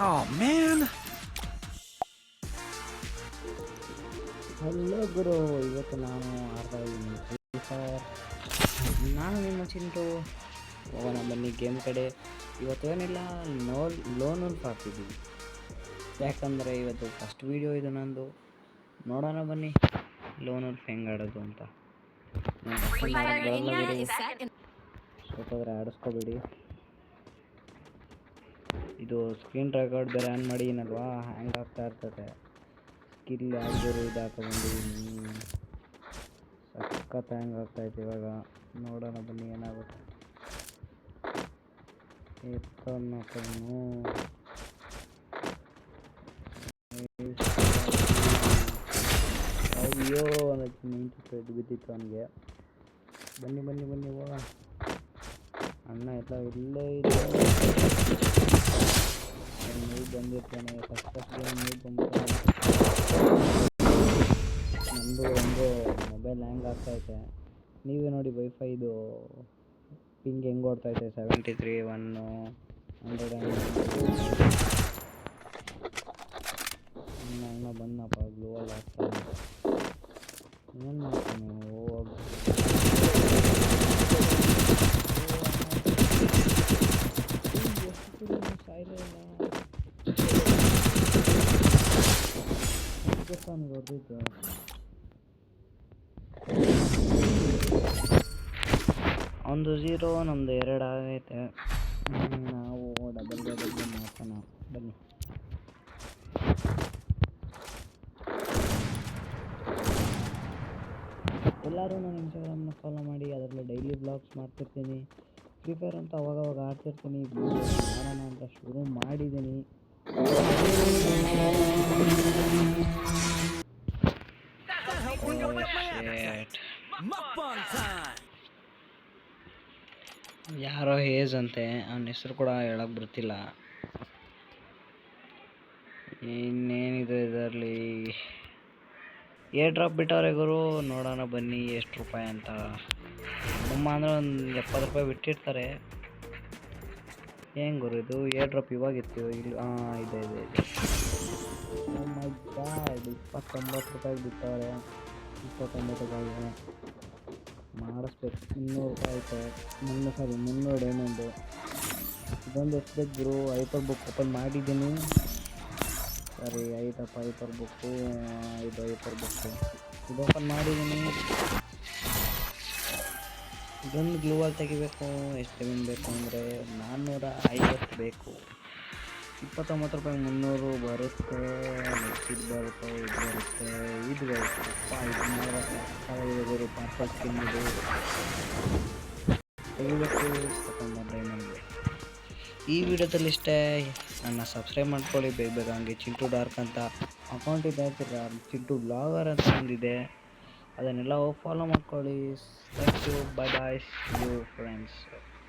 Oh man. Hello ಗುರು, ಇವತ್ತು ನಾನು ಆಡ್ತಾ ಇದ್ದೀನಿ ಫ್ರೀ ಫೈರ್. ನಾನು ನಿಮ್ಮ ಚಿಂಟು. ಹೋಗೋಣ ಬನ್ನಿ ಗೇಮ್ ಕಡೆ. ಇವತ್ತೇನಿಲ್ಲ, ಲೋನ್ ಉಲ್ಫ್ ಹಾಕ್ತಿದ್ದೀವಿ. ಯಾಕಂದರೆ ಇವತ್ತು ಫಸ್ಟ್ ವೀಡಿಯೋ ಇದು ನಂದು. ನೋಡೋಣ ಬನ್ನಿ ಲೋನ್ ಉಲ್ಫ್ ಹೆಂಗೆ ಆಡೋದು ಅಂತ. ಸೋತೋದ್ರೆ ಆಡಿಸ್ಕೋಬೇಡಿ. ಇದು ಸ್ಕ್ರೀನ್ ರೆಕಾರ್ಡ್ ಬೇರೆ ಆನ್ ಮಾಡಿನಲ್ವಾ, ಹ್ಯಾಂಗ್ ಆಗ್ತಾ ಇರ್ತದೆ. ಸ್ಕಿಲ್ ಯಾವ್ದಾರು ಇದು ಹಾಕೊಂಡ್ಬಂದಿದ್ದೀನಿ, ಸಖತ್ ಹ್ಯಾಂಗ್ ಆಗ್ತಾಯಿತ್ತು. ಇವಾಗ ನೋಡೋಣ ಬನ್ನಿ ಏನಾಗುತ್ತೆ. ಅಯ್ಯೋ ನಿಂತಿತ್ತು, ಬಿದ್ದಿತ್ತು ಅವನಿಗೆ. ಬನ್ನಿ ಬನ್ನಿ ಬನ್ನಿ ಹೋಗೋಣ. ಅಣ್ಣ ಎಲ್ಲ ಇಲ್ಲೇ ಇದೆ, ನೀವು ಬಂದಿರ್ತಾನೆ. ಫಸ್ಟ್ ನೀವು ಬಂದ್ಬಿಟ್ಟು ನಮ್ಮದು ಒಂದು ಮೊಬೈಲ್ ಹ್ಯಾಂಗ್ ಆಗ್ತೈತೆ. ನೀವೇ ನೋಡಿ ವೈಫೈದು ಪಿಂಗ್ ಹೆಂಗೆ ಓಡ್ತೈತೆ, 73 1 100. ಅಣ್ಣ ಬಂದಪ್ಪ, ಗ್ಲೋವಲ್ ಆಗ್ತಾನೆ. ಏನು ಮಾಡ್ತಾನೆ? ಹೋಗಿ ಸಾಯಿಲ್ಲ ಹೊಡೆದಿದ್ದು. ಒಂದು 0, ನಮ್ಮದು 2 ಆಗೈತೆ. ನಾವು ಡಬಲ್ ಮಾಡ್ಸೋಣ ಬನ್ನಿ. ಎಲ್ಲರೂ ನನ್ನ ಇನ್ಸ್ಟಾಗ್ರಾಮ್ನ ಫಾಲೋ ಮಾಡಿ, ಅದರಲ್ಲಿ ಡೈಲಿ ಬ್ಲಾಗ್ಸ್ ಮಾಡ್ತಿರ್ತೀನಿ. ಫ್ರೀ ಫೈರ್ ಅಂತ ಅವಾಗವಾಗ ಆಡ್ತಿರ್ತೀನಿ. ಮಾಡೋಣ ಅಂತ ಶುರು ಮಾಡಿದ್ದೀನಿ. ಯಾರೋ ಹೇಜ್ ಅಂತೆ, ಅವನ ಹೆಸರು ಕೂಡ ಹೇಳಕ್ಕೆ ಬರ್ತಿಲ್ಲ. ಇನ್ನೇನಿದೆ ಇದರಲ್ಲಿ, ಏರ್ ಡ್ರಾಪ್ ಬಿಟ್ಟವ್ರೆ ಗುರು. ನೋಡೋಣ ಬನ್ನಿ ಎಷ್ಟು ರೂಪಾಯಿ ಅಂತ. ನಮ್ಮ ಅಂದರೆ ಒಂದು 70 ರೂಪಾಯಿ ಬಿಟ್ಟಿರ್ತಾರೆ. ಏನು ಗುರು ಇದು ಏರ್ ಡ್ರಾಪ್ ಇವಾಗಿತ್ತು ಇಲ್ಲಿ? ಇದೆ ಇದೆ. ಮೈ ಗಾಡ್, 29 ರೂಪಾಯಿಗೆ ಬಿಟ್ಟವ್ರೆ. 29 ರೂಪಾಯಿಗೆ ಮಾಡಿಸ್ಬೇಕು. 200 ರೂಪಾಯಿ ಐತೆ. 300 ಡೈಮಂಡು. ಇದೊಂದು ಎಸ್ಬೇಕು ಗುರು. ಹೈಪರ್ ಬುಕ್ ಓಪನ್ ಮಾಡಿದ್ದೀನಿ. ಸರಿ ಆಯ್ತಪ್ಪ, ಹೈಪರ್ ಬುಕ್ಕು. ಇದು ಹೈಪರ್ ಬುಕ್ಕು ಇದು ಓಪನ್ ಮಾಡಿದ್ದೀನಿ. ಇದೊಂದು ಗ್ಲೂವಲ್ ತೆಗಿಬೇಕು. ಎಷ್ಟು ಡೈಮಂಡ್ ಬೇಕು ಅಂದರೆ 450 ಬೇಕು. 29 ರೂಪಾಯಿ 300 ಬರುತ್ತೆ. ಇದು ಬರುತ್ತೆ, ಇದು ಬರುತ್ತೆ, ಇದು ಬರುತ್ತೆ. ಇದು ನೋಡೋದು ಪಾರ್ಸಲ್ ಸ್ಕಿನ್ ಇದು ತೆಗಿಬೇಕು. 29 ಡೈಮಂಡ್. ಈ ವಿಡಿಯೋದಲ್ಲಿ ಇಷ್ಟೇ. ನನ್ನ ಸಬ್ಸ್ಕ್ರೈಬ್ ಮಾಡ್ಕೊಳ್ಳಿ ಬೇಗ ಹಂಗೆ. ಚಿಂಟು ಡಾರ್ಕ್ ಅಂತ ಅಕೌಂಟ್ ಇದೆ, ಚಿಂಟು ಬ್ಲಾಗರ್ ಅಂತ ಒಂದಿದೆ, ಅದನ್ನೆಲ್ಲ ಹೋಗಿ ಫಾಲೋ ಮಾಡ್ಕೊಳ್ಳಿ. Thank you, bye bye, you friends.